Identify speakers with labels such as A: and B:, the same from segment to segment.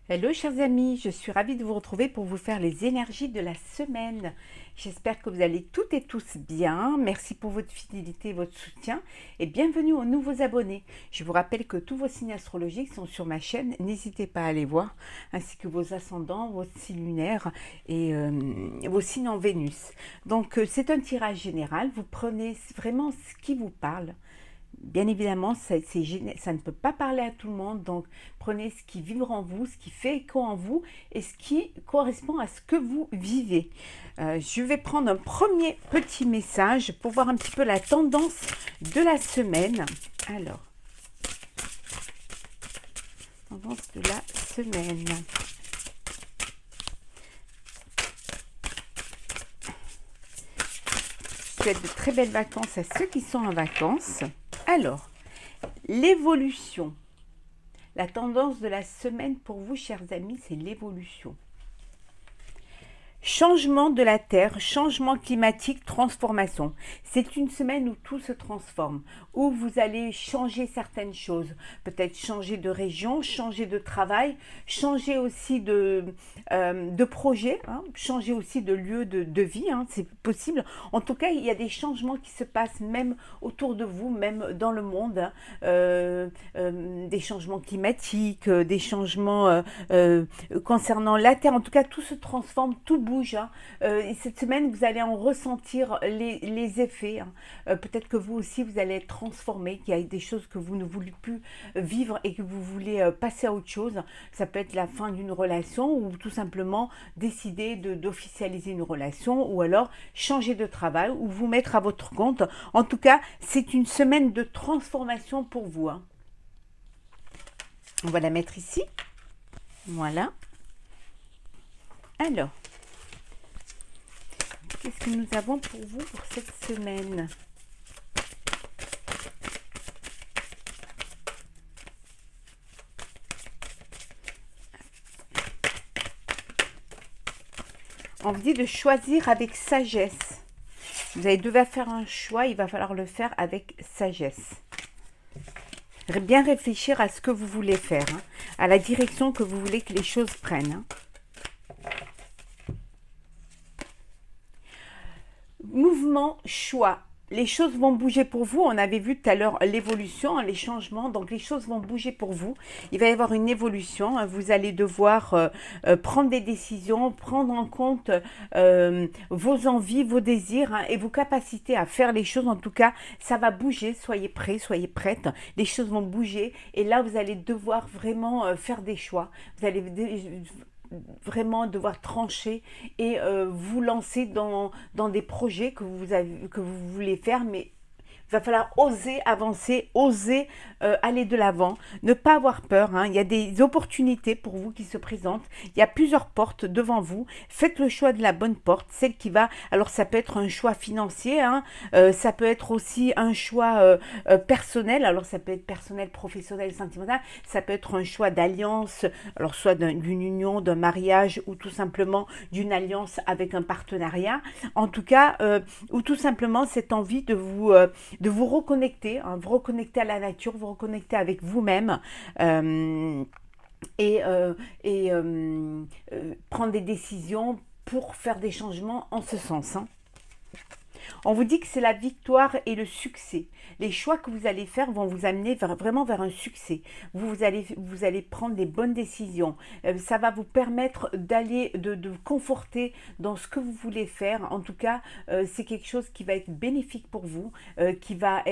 A: Hello chers amis, je suis ravie de vous retrouver pour vous faire les énergies de la semaine. J'espère que vous allez toutes et tous bien. Merci pour votre fidélité et votre soutien et bienvenue aux nouveaux abonnés. Je vous rappelle que tous vos signes astrologiques sont sur ma chaîne, n'hésitez pas à aller voir, ainsi que vos ascendants, vos signes lunaires et vos signes en Vénus. Donc c'est un tirage général, vous prenez vraiment ce qui vous parle. Bien évidemment, ça ne peut pas parler à tout le monde, donc prenez ce qui vibre en vous, ce qui fait écho en vous et ce qui correspond à ce que vous vivez. Je vais prendre un premier petit message pour voir un petit peu la tendance de la semaine. Alors, tendance de la semaine. Je souhaite de très belles vacances à ceux qui sont en vacances. Alors, l'évolution. La tendance de la semaine pour vous, chers amis, c'est l'évolution. Changement de la Terre, changement climatique, transformation. C'est une semaine où tout se transforme, où vous allez changer certaines choses. Peut-être changer de région, changer de travail, changer aussi de projet, hein, changer aussi de lieu de vie, hein, c'est possible. En tout cas, il y a des changements qui se passent même autour de vous, même dans le monde. Hein. Des changements climatiques, des changements concernant la Terre. En tout cas, tout se transforme, tout bouge. Hein. Et cette semaine, vous allez en ressentir les effets. Hein. Peut-être que vous aussi, vous allez être transformé, qu'il y a des choses que vous ne voulez plus vivre et que vous voulez passer à autre chose. Ça peut être la fin d'une relation ou tout simplement décider d'officialiser une relation ou alors changer de travail ou vous mettre à votre compte. En tout cas, c'est une semaine de transformation pour vous. Hein. On va la mettre ici. Voilà. Alors, qu'est-ce que nous avons pour vous pour cette semaine? On vous dit de choisir avec sagesse. Vous allez devoir faire un choix, il va falloir le faire avec sagesse. Bien réfléchir à ce que vous voulez faire, hein, à la direction que vous voulez que les choses prennent. Hein. Mouvement, choix. Les choses vont bouger pour vous. On avait vu tout à l'heure l'évolution, les changements. Donc, les choses vont bouger pour vous. Il va y avoir une évolution. Vous allez devoir prendre des décisions, prendre en compte vos envies, vos désirs hein, et vos capacités à faire les choses. En tout cas, ça va bouger. Soyez prêts, soyez prêtes. Les choses vont bouger. Et là, vous allez devoir vraiment faire des choix. Vous allez vraiment devoir trancher et vous lancer dans des projets que vous voulez faire, mais il va falloir oser avancer, oser aller de l'avant, ne pas avoir peur. Hein. Il y a des opportunités pour vous qui se présentent. Il y a plusieurs portes devant vous. Faites le choix de la bonne porte, celle qui va... Alors ça peut être un choix financier, hein. Ça peut être aussi un choix personnel. Alors ça peut être personnel, professionnel, sentimental. Ça peut être un choix d'alliance, alors soit d'une union, d'un mariage ou tout simplement d'une alliance avec un partenariat. En tout cas, ou tout simplement cette envie de vous reconnecter, hein, vous reconnecter à la nature, vous reconnecter avec vous-même et, prendre des décisions pour faire des changements en ce sens. Hein. On vous dit que c'est la victoire et le succès. Les choix que vous allez faire vont vous amener vraiment vers un succès. Vous allez prendre des bonnes décisions. Ça va vous permettre d'aller, de vous conforter dans ce que vous voulez faire. En tout cas, c'est quelque chose qui va être bénéfique pour vous, qui va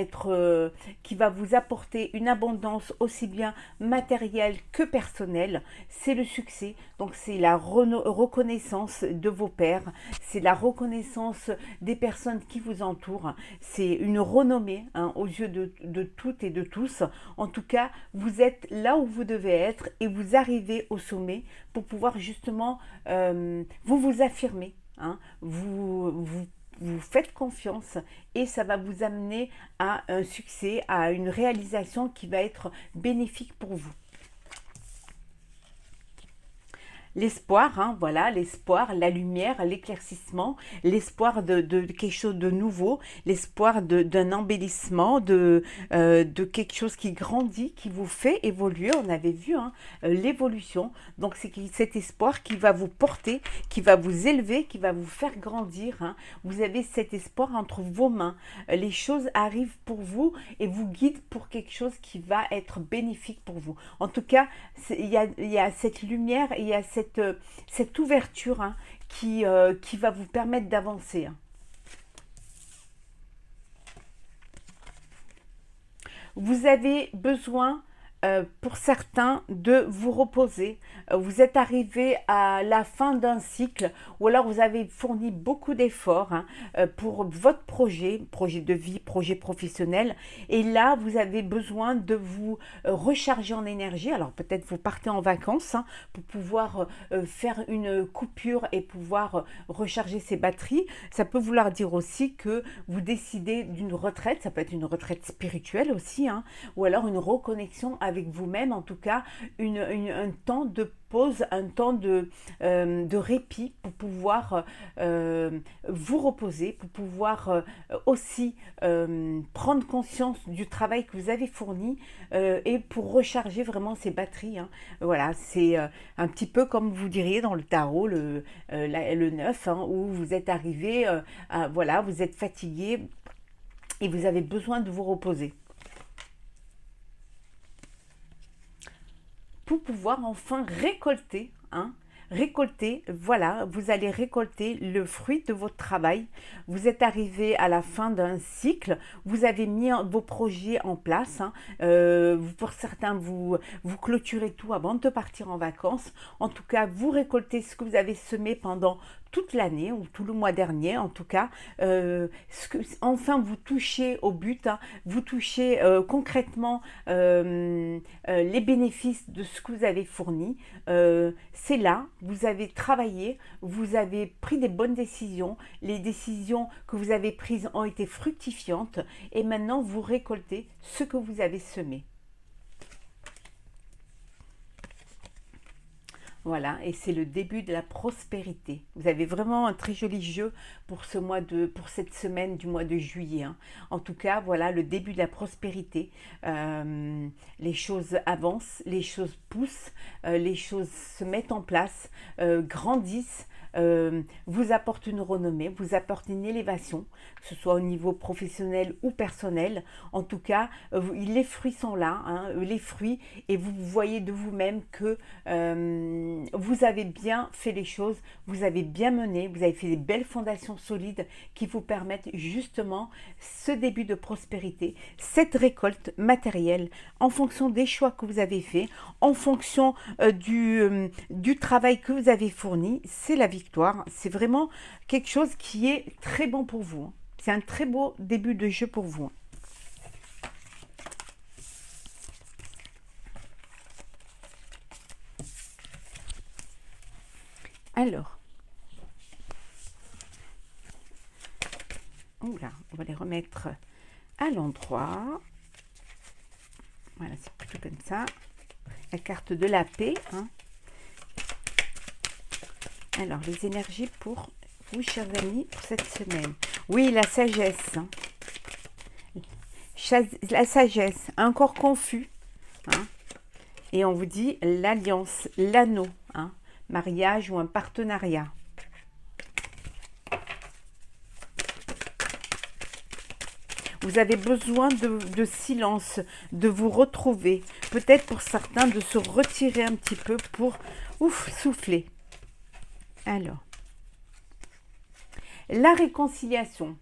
A: vous apporter une abondance aussi bien matérielle que personnelle. C'est le succès. Donc, c'est la reconnaissance de vos pairs. C'est la reconnaissance des personnes qui vous entourent. C'est une renommée hein, aux yeux de toutes et de tous. En tout cas, vous êtes là où vous devez être et vous arrivez au sommet pour pouvoir justement vous affirmer. Hein, vous faites confiance et ça va vous amener à un succès, à une réalisation qui va être bénéfique pour vous. l'espoir, hein, voilà, l'espoir, la lumière, l'éclaircissement, l'espoir de quelque chose de nouveau, l'espoir d'un embellissement, de quelque chose qui grandit, qui vous fait évoluer. On avait vu hein, l'évolution. Donc c'est cet espoir qui va vous porter, qui va vous élever, qui va vous faire grandir. Hein. Vous avez cet espoir entre vos mains. Les choses arrivent pour vous et vous guident pour quelque chose qui va être bénéfique pour vous. En tout cas, il y a cette lumière, il y a cette ouverture hein, qui va vous permettre d'avancer. Hein. Vous avez besoin, pour certains, de vous reposer. Vous êtes arrivé à la fin d'un cycle ou alors vous avez fourni beaucoup d'efforts hein, pour votre projet de vie, projet professionnel. Et là, vous avez besoin de vous recharger en énergie. Alors peut-être vous partez en vacances hein, pour pouvoir faire une coupure et pouvoir recharger ses batteries. Ça peut vouloir dire aussi que vous décidez d'une retraite. Ça peut être une retraite spirituelle aussi, hein, ou alors une reconnexion avec vous-même, en tout cas un temps de pause, un temps de répit pour pouvoir vous reposer, pour pouvoir aussi prendre conscience du travail que vous avez fourni et pour recharger vraiment ces batteries. Hein. Voilà, c'est un petit peu comme vous diriez dans le tarot, le 9, hein, où vous êtes arrivé, voilà, vous êtes fatigué et vous avez besoin de vous reposer. Pour pouvoir enfin récolter, hein, voilà, vous allez récolter le fruit de votre travail. Vous êtes arrivé à la fin d'un cycle, vous avez mis vos projets en place. Hein, pour certains, vous clôturez tout avant de partir en vacances. En tout cas, vous récoltez ce que vous avez semé pendant toute l'année ou tout le mois dernier en tout cas, enfin vous touchez au but, hein, vous touchez concrètement les bénéfices de ce que vous avez fourni. C'est là, vous avez travaillé, vous avez pris des bonnes décisions, les décisions que vous avez prises ont été fructifiantes et maintenant vous récoltez ce que vous avez semé. Voilà, et c'est le début de la prospérité. Vous avez vraiment un très joli jeu pour pour cette semaine du mois de juillet. Hein. En tout cas, voilà le début de la prospérité. Les choses avancent, les choses poussent, les choses se mettent en place, grandissent. Vous apporte une renommée, vous apporte une élévation, que ce soit au niveau professionnel ou personnel. En tout cas, les fruits sont là, hein, les fruits, et vous voyez de vous-même que vous avez bien fait les choses, vous avez bien mené, vous avez fait des belles fondations solides qui vous permettent justement ce début de prospérité, cette récolte matérielle en fonction des choix que vous avez faits, en fonction du travail que vous avez fourni. C'est la victoire, c'est vraiment quelque chose qui est très bon pour vous. C'est un très beau début de jeu pour vous. Alors, oula, on va les remettre à l'endroit. Voilà, c'est plutôt comme ça. La carte de la paix. Hein. Alors, les énergies pour vous, chers amis, pour cette semaine. Oui, la sagesse. Hein. La sagesse, un corps confus. Hein. Et on vous dit l'alliance, l'anneau. Hein. Mariage ou un partenariat. Vous avez besoin de silence, de vous retrouver. Peut-être pour certains de se retirer un petit peu pour souffler. Alors, la réconciliation.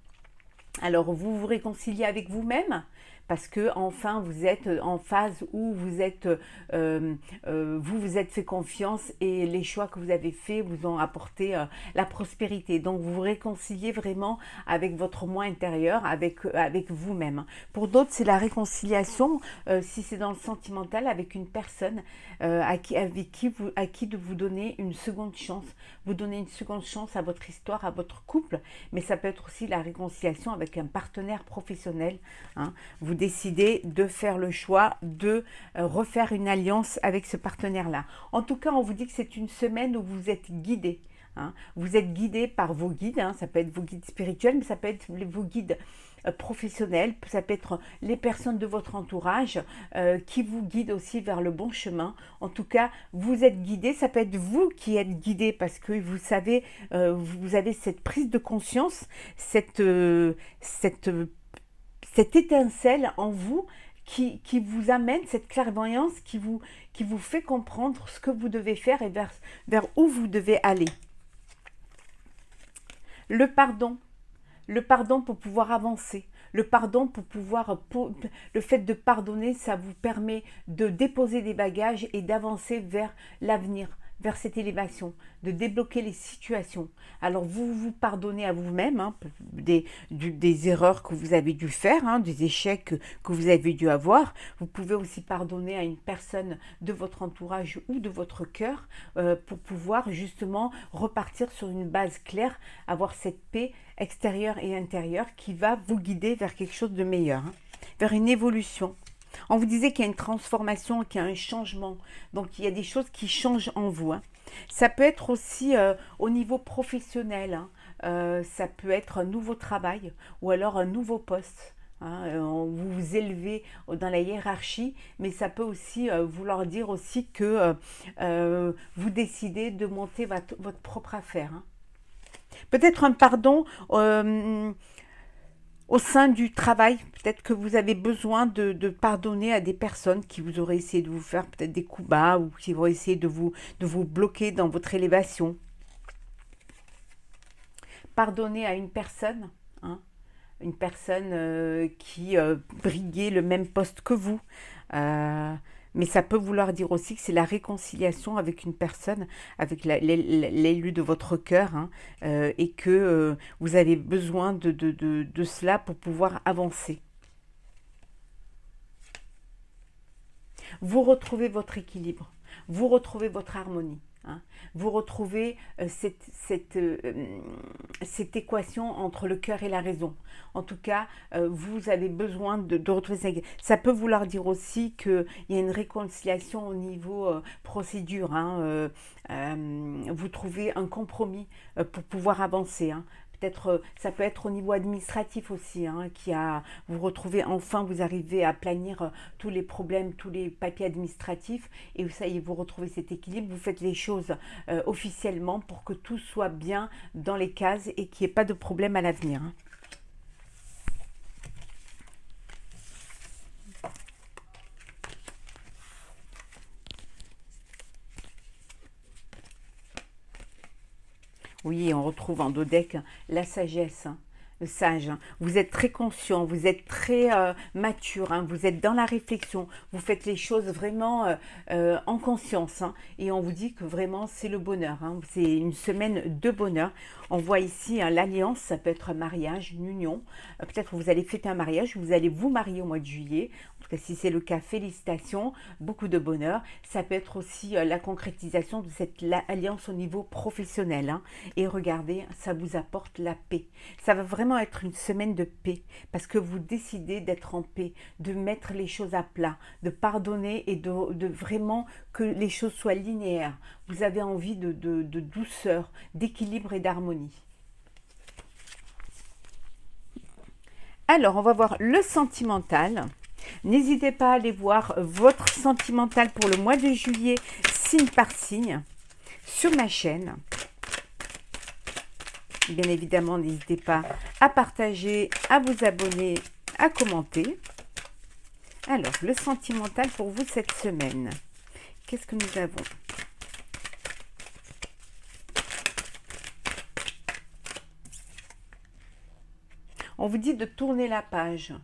A: Alors, vous vous réconciliez avec vous-même parce que enfin vous êtes en phase où vous êtes vous êtes fait confiance et les choix que vous avez faits vous ont apporté la prospérité. Donc vous vous réconciliez vraiment avec votre moi intérieur, avec vous-même. Pour d'autres, c'est la réconciliation si c'est dans le sentimental avec une personne à qui de vous donner une seconde chance. Vous donnez une seconde chance à votre histoire, à votre couple, mais ça peut être aussi la réconciliation avec un partenaire professionnel. Hein. Vous décidez de faire le choix de refaire une alliance avec ce partenaire-là. En tout cas, on vous dit que c'est une semaine où vous êtes guidé. Hein. Vous êtes guidé par vos guides, hein. Ça peut être vos guides spirituels, mais ça peut être vos guides professionnels, ça peut être les personnes de votre entourage qui vous guident aussi vers le bon chemin. En tout cas, vous êtes guidé, ça peut être vous qui êtes guidé parce que vous savez, vous avez cette prise de conscience, cette étincelle en vous qui vous amène, cette clairvoyance qui vous fait comprendre ce que vous devez faire et vers où vous devez aller. Le pardon pour pouvoir avancer. Le pardon le fait de pardonner, ça vous permet de déposer des bagages et d'avancer vers l'avenir, vers cette élévation, de débloquer les situations. Alors vous vous pardonnez à vous-même hein, des erreurs que vous avez dû faire, hein, des échecs que vous avez dû avoir. Vous pouvez aussi pardonner à une personne de votre entourage ou de votre cœur pour pouvoir justement repartir sur une base claire, avoir cette paix extérieure et intérieure qui va vous guider vers quelque chose de meilleur, hein, vers une évolution. On vous disait qu'il y a une transformation, qu'il y a un changement. Donc, il y a des choses qui changent en vous. Hein. Ça peut être aussi au niveau professionnel. Hein. Ça peut être un nouveau travail ou alors un nouveau poste. Hein. Vous vous élevez dans la hiérarchie, mais ça peut aussi vouloir dire aussi que vous décidez de monter votre propre affaire. Hein. Peut-être un pardon au sein du travail, peut-être que vous avez besoin de pardonner à des personnes qui vous auraient essayé de vous faire peut-être des coups bas ou qui vont essayer de vous bloquer dans votre élévation. Pardonner à une personne, hein, une personne qui briguait le même poste que vous. Mais ça peut vouloir dire aussi que c'est la réconciliation avec une personne, avec l'élu de votre cœur, hein, et que vous avez besoin de cela pour pouvoir avancer. Vous retrouvez votre équilibre, vous retrouvez votre harmonie. Hein. Vous retrouvez cette équation entre le cœur et la raison. En tout cas, vous avez besoin de retrouver ça. Ça peut vouloir dire aussi qu'il y a une réconciliation au niveau procédure. Hein. Vous trouvez un compromis pour pouvoir avancer. Hein. Peut-être, ça peut être au niveau administratif aussi, hein, vous retrouvez enfin, vous arrivez à planir tous les problèmes, tous les papiers administratifs, et ça y est, vous retrouvez cet équilibre, vous faites les choses officiellement pour que tout soit bien dans les cases et qu'il n'y ait pas de problème à l'avenir. Hein. Oui, on retrouve en dos deck la sagesse, hein, le sage. Hein. Vous êtes très conscient, vous êtes très mature, hein, vous êtes dans la réflexion, vous faites les choses vraiment en conscience. Hein, et on vous dit que vraiment c'est le bonheur, hein, c'est une semaine de bonheur. On voit ici hein, l'alliance, ça peut être un mariage, une union. Peut-être que vous allez fêter un mariage, vous allez vous marier au mois de juillet. En tout cas, si c'est le cas, félicitations, beaucoup de bonheur. Ça peut être aussi la concrétisation de cette alliance au niveau professionnel. Hein. Et regardez, ça vous apporte la paix. Ça va vraiment être une semaine de paix parce que vous décidez d'être en paix, de mettre les choses à plat, de pardonner et de vraiment que les choses soient linéaires. Vous avez envie de douceur, d'équilibre et d'harmonie. Alors, on va voir le sentimental. N'hésitez pas à aller voir votre sentimental pour le mois de juillet, signe par signe, sur ma chaîne. Bien évidemment, n'hésitez pas à partager, à vous abonner, à commenter. Alors, le sentimental pour vous cette semaine. Qu'est-ce que nous avons ? On vous dit de tourner la page.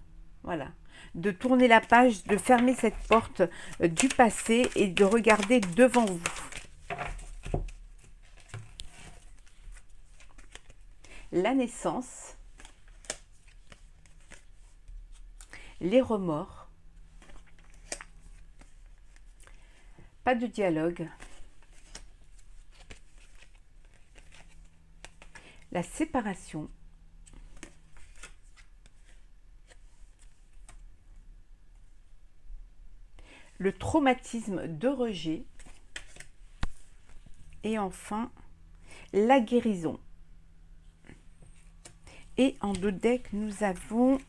A: Voilà. De tourner la page, de fermer cette porte du passé et de regarder devant vous. La naissance, les remords, pas de dialogue, la séparation, le traumatisme de rejet. Et enfin, la guérison. Et en dos de deck, nous avons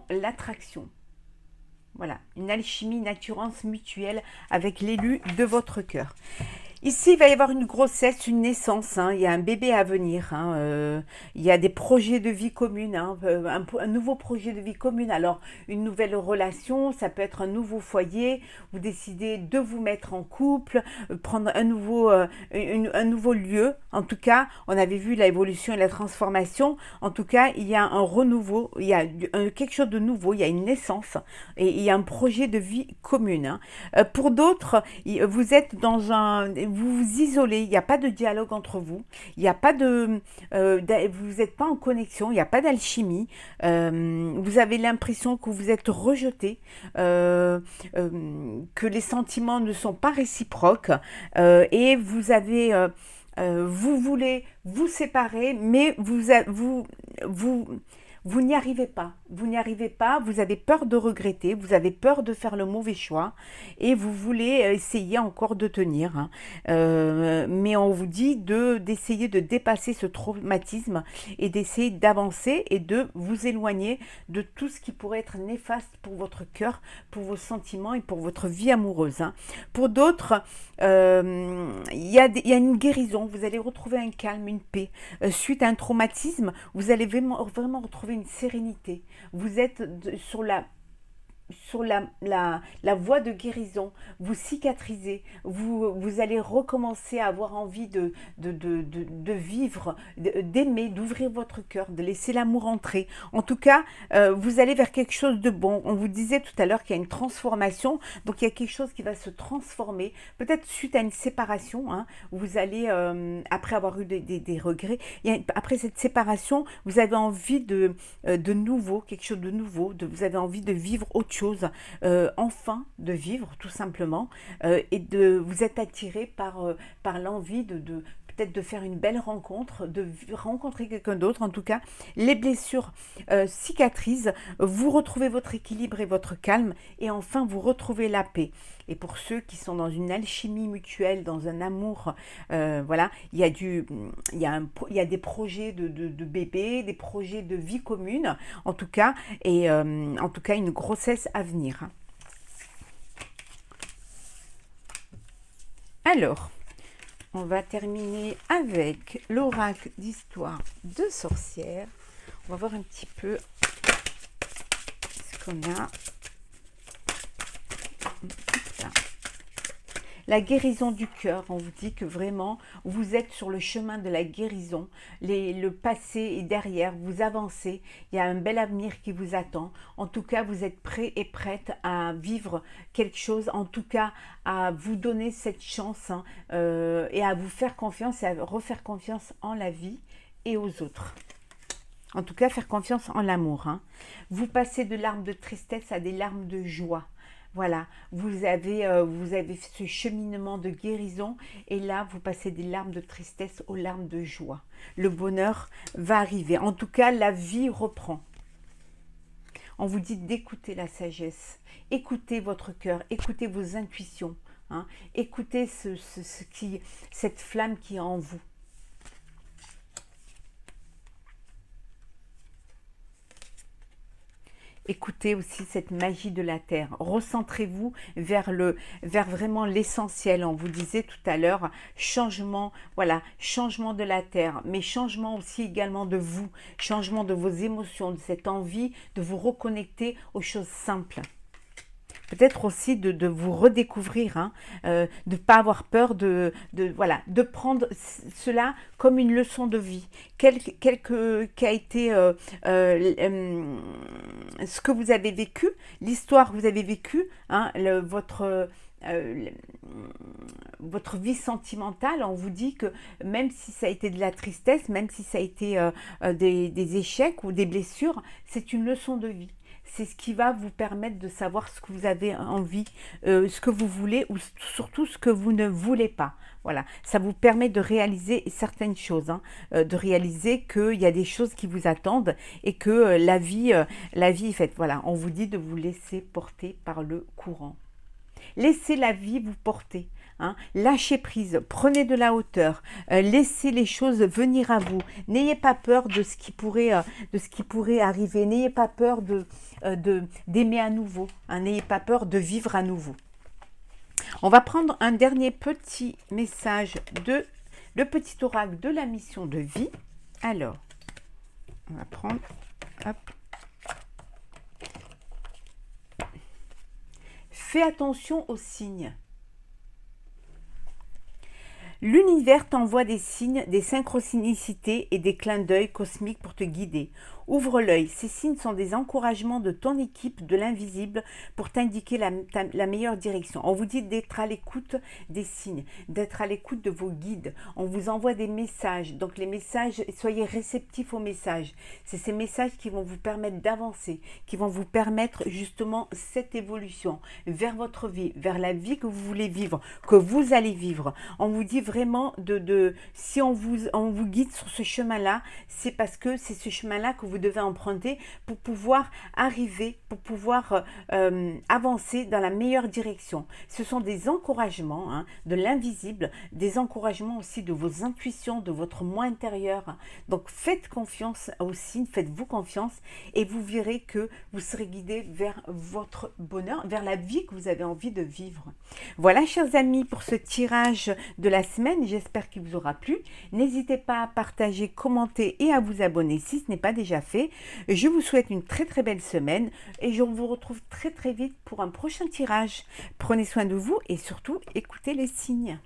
A: l'attraction. Voilà, une alchimie, une attirance mutuelle avec l'élu de votre cœur. Ici, il va y avoir une grossesse, une naissance, hein, il y a un bébé à venir, hein, il y a des projets de vie commune, hein, un nouveau projet de vie commune. Alors, une nouvelle relation, ça peut être un nouveau foyer, vous décidez de vous mettre en couple, prendre un nouveau lieu. En tout cas, on avait vu l'évolution et la transformation. En tout cas, il y a un renouveau, il y a quelque chose de nouveau, il y a une naissance et il y a un projet de vie commune. Hein. Pour d'autres, vous êtes dans vous vous isolez, il n'y a pas de dialogue entre vous, il n'y a pas vous n'êtes pas en connexion, il n'y a pas d'alchimie, vous avez l'impression que vous êtes rejeté, que les sentiments ne sont pas réciproques et vous voulez vous séparer, mais vous n'y arrivez pas. Vous n'y arrivez pas, vous avez peur de regretter, vous avez peur de faire le mauvais choix et vous voulez essayer encore de tenir. Hein. Mais on vous dit d'essayer de dépasser ce traumatisme et d'essayer d'avancer et de vous éloigner de tout ce qui pourrait être néfaste pour votre cœur, pour vos sentiments et pour votre vie amoureuse. Hein. Pour d'autres, il y a une guérison, vous allez retrouver un calme, une paix. Suite à un traumatisme, vous allez vraiment retrouver une sérénité. Vous êtes sur la voie de guérison, vous cicatrisez, vous allez recommencer à avoir envie de vivre, d'aimer, d'ouvrir votre cœur, de laisser l'amour entrer. En tout cas, vous allez vers quelque chose de bon. On vous disait tout à l'heure qu'il y a une transformation, donc il y a quelque chose qui va se transformer, peut-être suite à une séparation, hein, vous allez, après avoir eu des regrets, après cette séparation, vous avez envie de nouveau, quelque chose de nouveau, vous avez envie de vivre autre chose, enfin de vivre tout simplement, et vous êtes attiré par l'envie peut-être de faire une belle rencontre, de rencontrer quelqu'un d'autre. En tout cas, les blessures cicatrisent, vous retrouvez votre équilibre et votre calme, et enfin vous retrouvez la paix. Et pour ceux qui sont dans une alchimie mutuelle, dans un amour, voilà, il y a des projets de bébés, des projets de vie commune, en tout cas, et en tout cas une grossesse à venir. Alors, on va terminer avec l'oracle d'histoire de sorcière. On va voir un petit peu ce qu'on a. La guérison du cœur, on vous dit que vraiment, vous êtes sur le chemin de la guérison. Le passé est derrière, vous avancez. Il y a un bel avenir qui vous attend. En tout cas, vous êtes prêt et prête à vivre quelque chose. En tout cas, à vous donner cette chance, hein, et à vous faire confiance et à refaire confiance en la vie et aux autres. En tout cas, faire confiance en l'amour. Hein. Vous passez de larmes de tristesse à des larmes de joie. Voilà, vous avez ce cheminement de guérison et là, vous passez des larmes de tristesse aux larmes de joie. Le bonheur va arriver. En tout cas, la vie reprend. On vous dit d'écouter la sagesse, écoutez votre cœur, écoutez vos intuitions, hein, écoutez cette flamme qui est en vous. Écoutez aussi cette magie de la terre. Recentrez-vous vers vraiment l'essentiel. On vous disait tout à l'heure, changement, voilà, changement de la terre, mais changement aussi également de vous, changement de vos émotions, de cette envie de vous reconnecter aux choses simples. Peut-être aussi de vous redécouvrir, hein, de ne pas avoir peur de prendre cela comme une leçon de vie. Qu'a été ce que vous avez vécu, l'histoire que vous avez vécue, hein, votre vie sentimentale, on vous dit que même si ça a été de la tristesse, même si ça a été des échecs ou des blessures, c'est une leçon de vie. c'est ce qui va vous permettre de savoir ce que vous avez envie, ce que vous voulez ou surtout ce que vous ne voulez pas. Voilà, ça vous permet de réaliser certaines choses, hein, de réaliser qu'il y a des choses qui vous attendent et que la vie est faite. Voilà, on vous dit de vous laisser porter par le courant. Laissez la vie vous porter. Hein. Lâchez prise, prenez de la hauteur, laissez les choses venir à vous. N'ayez pas peur de ce qui pourrait arriver. N'ayez pas peur d'aimer à nouveau. Hein. N'ayez pas peur de vivre à nouveau. On va prendre un dernier petit message de le petit oracle de la mission de vie. Alors, on va prendre... Hop. Fais attention aux signes. L'univers t'envoie des signes, des synchronicités et des clins d'œil cosmiques pour te guider. Ouvre l'œil, ces signes sont des encouragements de ton équipe de l'invisible pour t'indiquer la meilleure direction. On vous dit d'être à l'écoute des signes, d'être à l'écoute de vos guides. On vous envoie des messages, donc les messages, soyez réceptifs aux messages. C'est ces messages qui vont vous permettre d'avancer, qui vont vous permettre justement cette évolution vers votre vie, vers la vie que vous voulez vivre, que vous allez vivre. On vous dit vraiment si on vous guide sur ce chemin-là, c'est parce que c'est ce chemin-là que vous devez emprunter pour pouvoir arriver, pour pouvoir avancer dans la meilleure direction. Ce sont des encouragements hein, de l'invisible, des encouragements aussi de vos intuitions, de votre moi intérieur. Donc faites confiance aux signes, faites-vous confiance et vous verrez que vous serez guidé vers votre bonheur, vers la vie que vous avez envie de vivre. Voilà, chers amis, pour ce tirage de la semaine. J'espère qu'il vous aura plu. N'hésitez pas à partager, commenter et à vous abonner si ce n'est pas déjà fait. Je vous souhaite une très très belle semaine et je vous retrouve très très vite pour un prochain tirage. Prenez soin de vous et surtout écoutez les signes.